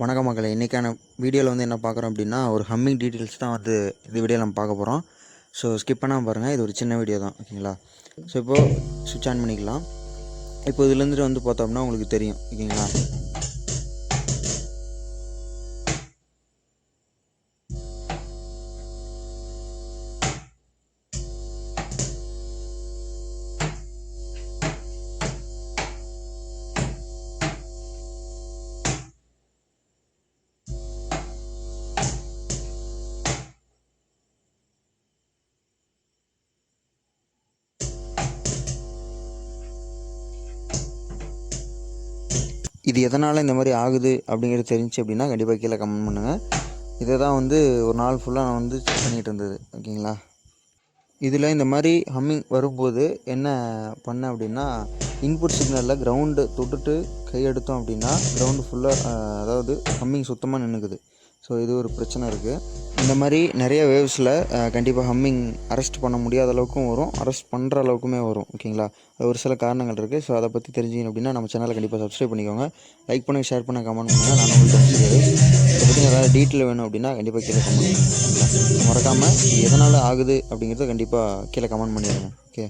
வணக்கம் மக்களே. இன்றைக்கான வீடியோவில் வந்து என்ன பார்க்குறோம் அப்படின்னா, ஒரு ஹம்மிங் டீட்டெயில்ஸ் தான் வந்து இந்த வீடியோவில் நம்ம பார்க்க போகிறோம். ஸோ ஸ்கிப் பண்ணாமல் பாருங்கள். இது ஒரு சின்ன வீடியோ தான், ஓகேங்களா? ஸோ இப்போது சுவிட்ச் ஆன் பண்ணிக்கலாம். இப்போ இதுலேருந்து வந்து பார்த்தோம்னா உங்களுக்கு தெரியும், ஓகேங்களா? இது எதனால் இந்த மாதிரி ஆகுது அப்படிங்கிறது தெரிஞ்சு அப்படின்னா கண்டிப்பாக கீழே கமெண்ட் பண்ணுங்கள். இதை தான் வந்து ஒரு நாள் ஃபுல்லாக நான் வந்து செக் பண்ணிகிட்டு இருந்தது, ஓகேங்களா? இதில் இந்த மாதிரி ஹம்மிங் வரும்போது என்ன பண்ணேன் அப்படின்னா, இன்புட் சிக்னலில் கிரவுண்டு தொட்டுட்டு கை எடுத்தோம் அப்படின்னா கிரவுண்டு ஃபுல்லாக அதாவது ஹம்மிங் சுத்தமாக நின்றுக்குது. ஸோ இது ஒரு பிரச்சனை இருக்குது. இந்த மாதிரி நிறைய வேவ்ஸில் கண்டிப்பாக ஹம்மிங் அரெஸ்ட் பண்ண முடியாத அளவுக்கும் வரும், அரெஸ்ட் பண்ணுற அளவுக்குமே வரும், ஓகேங்களா? அது ஒரு சில காரணங்கள் இருக்குது. ஸோ அதை பற்றி தெரிஞ்சிக்கணும் அப்படின்னா நம்ம சேனலை கண்டிப்பாக சப்ஸ்கிரைப் பண்ணிக்கோங்க. லைக் பண்ணி ஷேர் பண்ண கமெண்ட் பண்ணுங்கள். நான் உங்களுக்கு இதை பற்றி ஏதாவது டீட்டெயில் வேணும் அப்படின்னா கண்டிப்பாக கீழே கமெண்ட் பண்ணுங்கள், ஓகேங்களா? மறக்காமல் இது எதனால் ஆகுது அப்படிங்கிறத கண்டிப்பாக கீழே கமெண்ட் பண்ணிடுங்க, ஓகே?